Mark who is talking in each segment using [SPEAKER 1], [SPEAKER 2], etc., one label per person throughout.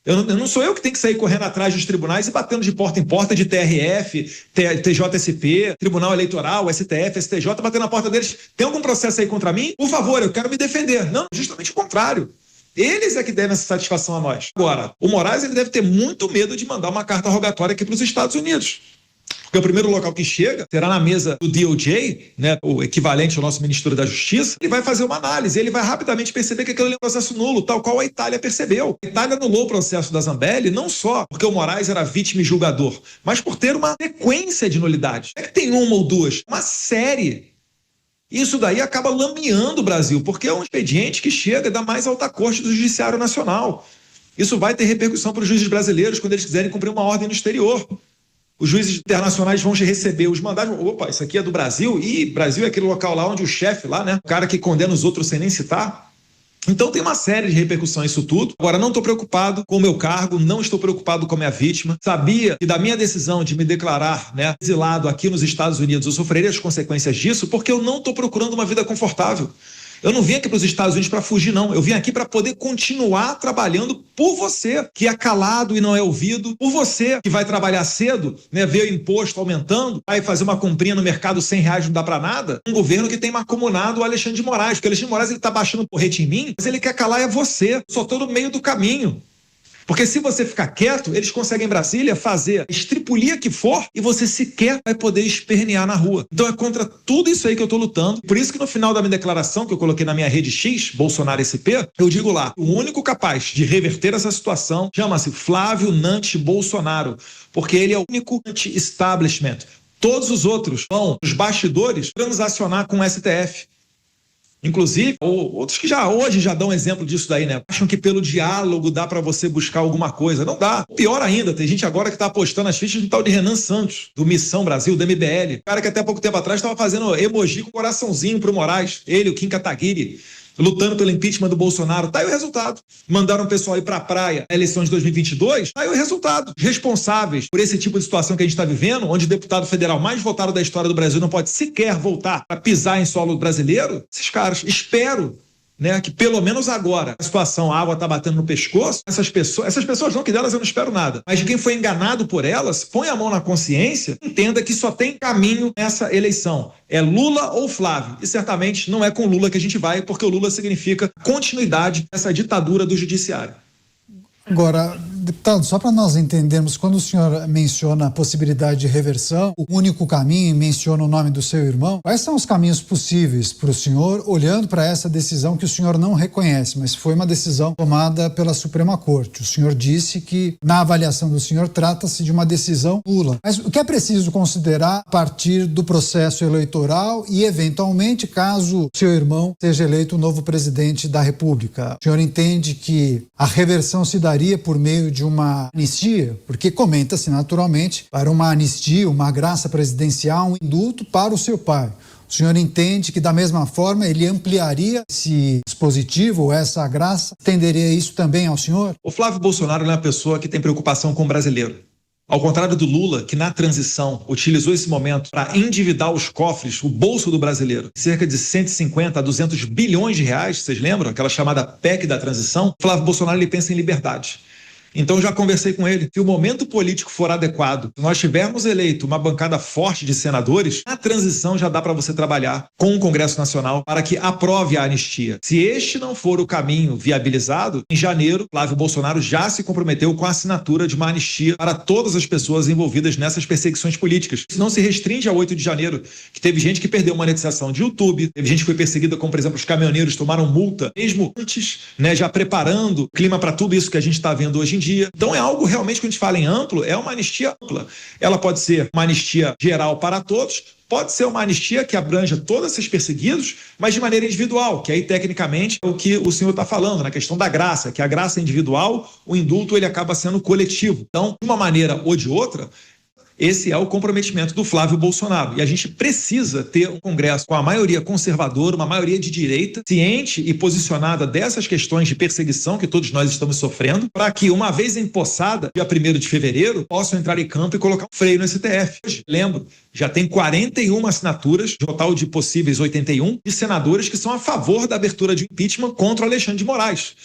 [SPEAKER 1] Eu não sou eu que tenho que sair correndo atrás dos tribunais e batendo de porta em porta de TRF, TJSP, Tribunal Eleitoral, STF, STJ, batendo na porta deles. Tem algum processo aí contra mim? Por favor, eu quero me defender. Não, justamente o contrário. Eles é que devem essa satisfação a nós. Agora, o Moraes ele deve ter muito medo de mandar uma carta rogatória aqui para os Estados Unidos. Porque o primeiro local que chega será na mesa do DOJ, né, o equivalente ao nosso Ministério da Justiça. Ele vai fazer uma análise, ele vai rapidamente perceber que aquilo é um processo nulo, tal qual a Itália percebeu. A Itália anulou o processo da Zambelli não só porque o Moraes era vítima e julgador, mas por ter uma sequência de nulidades. Não é que tem uma ou duas, uma série. Isso daí acaba lameando o Brasil, porque é um expediente que chega da mais alta corte do Judiciário Nacional. Isso vai ter repercussão para os juízes brasileiros quando eles quiserem cumprir uma ordem no exterior. Os juízes internacionais vão receber os mandados. Opa, isso aqui é do Brasil? E Brasil é aquele local lá onde o chefe lá, né? O cara que condena os outros sem nem citar. Então tem uma série de repercussões isso tudo. Agora, não estou preocupado com o meu cargo, não estou preocupado com a minha vítima. Sabia que da minha decisão de me declarar, né, exilado aqui nos Estados Unidos, eu sofreria as consequências disso, porque eu não estou procurando uma vida confortável. Eu não vim aqui para os Estados Unidos para fugir, não. Eu vim aqui para poder continuar trabalhando por você, que é calado e não é ouvido, por você, que vai trabalhar cedo, né, ver o imposto aumentando, vai fazer uma comprinha no mercado, R$100 não dá para nada. Um governo que tem macumunado o Alexandre de Moraes, porque o Alexandre de Moraes está baixando porrete em mim, mas ele quer calar é você. Só estou no meio do caminho. Porque se você ficar quieto, eles conseguem em Brasília fazer a estripulia que for e você sequer vai poder espernear na rua. Então é contra tudo isso aí que eu estou lutando. Por isso que no final da minha declaração, que eu coloquei na minha rede X, Bolsonaro SP, eu digo lá, o único capaz de reverter essa situação chama-se Flávio Nante Bolsonaro, porque ele é o único anti-establishment. Todos os outros vão, os bastidores, transacionar com o STF. Inclusive, outros que já hoje já dão exemplo disso daí, né? Acham que pelo diálogo dá para você buscar alguma coisa. Não dá. Pior ainda, tem gente agora que tá apostando as fichas do tal de Renan Santos, do Missão Brasil, do MBL. O cara que até pouco tempo atrás estava fazendo emoji com coraçãozinho pro Moraes. Ele, o Kim Kataguiri, lutando pelo impeachment do Bolsonaro. Tá aí o resultado. Mandaram o pessoal ir pra praia na eleição de 2022. Tá aí o resultado. Responsáveis por esse tipo de situação que a gente está vivendo, onde o deputado federal mais votado da história do Brasil não pode sequer voltar a pisar em solo brasileiro, esses caras, espero, né, que pelo menos agora a situação, a água tá batendo no pescoço, essas pessoas não, que delas eu não espero nada, mas de quem foi enganado por elas, põe a mão na consciência, entenda que só tem caminho nessa eleição, é Lula ou Flávio, e certamente não é com Lula que a gente vai, porque o Lula significa continuidade dessa ditadura do judiciário.
[SPEAKER 2] Agora, deputado, só para nós entendermos, quando o senhor menciona a possibilidade de reversão, o único caminho, menciona o nome do seu irmão, quais são os caminhos possíveis para o senhor, olhando para essa decisão que o senhor não reconhece, mas foi uma decisão tomada pela Suprema Corte? O senhor disse que, na avaliação do senhor, trata-se de uma decisão nula. Mas o que é preciso considerar a partir do processo eleitoral e, eventualmente, caso seu irmão seja eleito o novo presidente da República? O senhor entende que a reversão se daria por meio de uma anistia? Porque comenta-se naturalmente para uma anistia, uma graça presidencial, um indulto para o seu pai. O senhor entende que da mesma forma ele ampliaria esse dispositivo, essa graça, estenderia isso também ao senhor?
[SPEAKER 1] O Flávio Bolsonaro é uma pessoa que tem preocupação com o brasileiro. Ao contrário do Lula, que na transição utilizou esse momento para endividar os cofres, o bolso do brasileiro, cerca de 150 a 200 bilhões de reais, vocês lembram? Aquela chamada PEC da transição. Flávio Bolsonaro ele pensa em liberdade. Então já conversei com ele, se o momento político for adequado, se nós tivermos eleito uma bancada forte de senadores, a transição já dá para você trabalhar com o Congresso Nacional para que aprove a anistia. Se este não for o caminho viabilizado, em janeiro, Flávio Bolsonaro já se comprometeu com a assinatura de uma anistia para todas as pessoas envolvidas nessas perseguições políticas. Isso não se restringe a 8 de janeiro, que teve gente que perdeu monetização de YouTube, teve gente que foi perseguida, como por exemplo os caminhoneiros tomaram multa, mesmo antes, né, já preparando o clima para tudo isso que a gente está vendo hoje em dia. Então é algo realmente que a gente fala em amplo, é uma anistia ampla. Ela pode ser uma anistia geral para todos, pode ser uma anistia que abranja todos esses perseguidos, mas de maneira individual, que aí tecnicamente é o que o senhor está falando, na questão da graça, que a graça é individual, o indulto ele acaba sendo coletivo. Então, de uma maneira ou de outra, esse é o comprometimento do Flávio Bolsonaro. E a gente precisa ter um Congresso com a maioria conservadora, uma maioria de direita, ciente e posicionada dessas questões de perseguição que todos nós estamos sofrendo, para que, uma vez empossada, dia 1º de fevereiro, possam entrar em campo e colocar um freio no STF. Hoje, lembro, já tem 41 assinaturas, total de possíveis 81, de senadores que são a favor da abertura de impeachment contra o Alexandre de Moraes.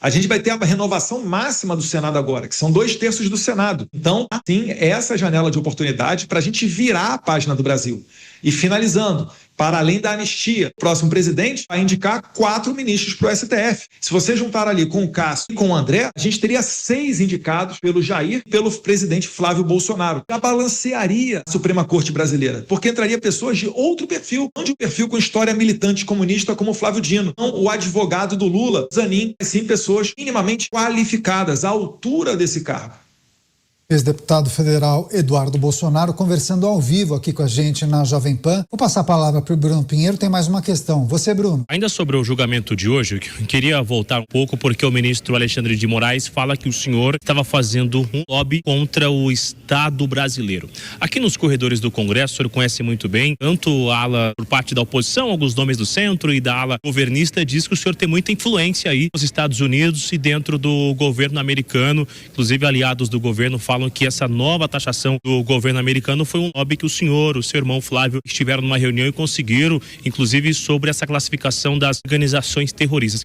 [SPEAKER 1] A gente vai ter a renovação máxima do Senado agora, que são 2/3 do Senado. Então, sim, essa janela de oportunidade para a gente virar a página do Brasil. E finalizando, para além da anistia, o próximo presidente vai indicar 4 ministros para o STF. Se você juntar ali com o Cássio e com o André, a gente teria 6 indicados pelo Jair e pelo presidente Flávio Bolsonaro. Já balancearia a Suprema Corte brasileira, porque entraria pessoas de outro perfil, não de um perfil com história militante comunista como o Flávio Dino, não o advogado do Lula, Zanin, mas sim pessoas minimamente qualificadas à altura desse cargo.
[SPEAKER 2] Ex-deputado federal Eduardo Bolsonaro conversando ao vivo aqui com a gente na Jovem Pan. Vou passar a palavra para o Bruno Pinheiro, tem mais uma questão. Você, Bruno.
[SPEAKER 3] Ainda sobre o julgamento de hoje, eu queria voltar um pouco porque o ministro Alexandre de Moraes fala que o senhor estava fazendo um lobby contra o Estado brasileiro. Aqui nos corredores do Congresso, o senhor conhece muito bem, tanto a ala por parte da oposição, alguns nomes do centro e da ala governista diz que o senhor tem muita influência aí nos Estados Unidos e dentro do governo americano, inclusive aliados do governo falam que essa nova taxação do governo americano foi um lobby que o senhor, o seu irmão Flávio, estiveram numa reunião e conseguiram, inclusive sobre essa classificação das organizações terroristas.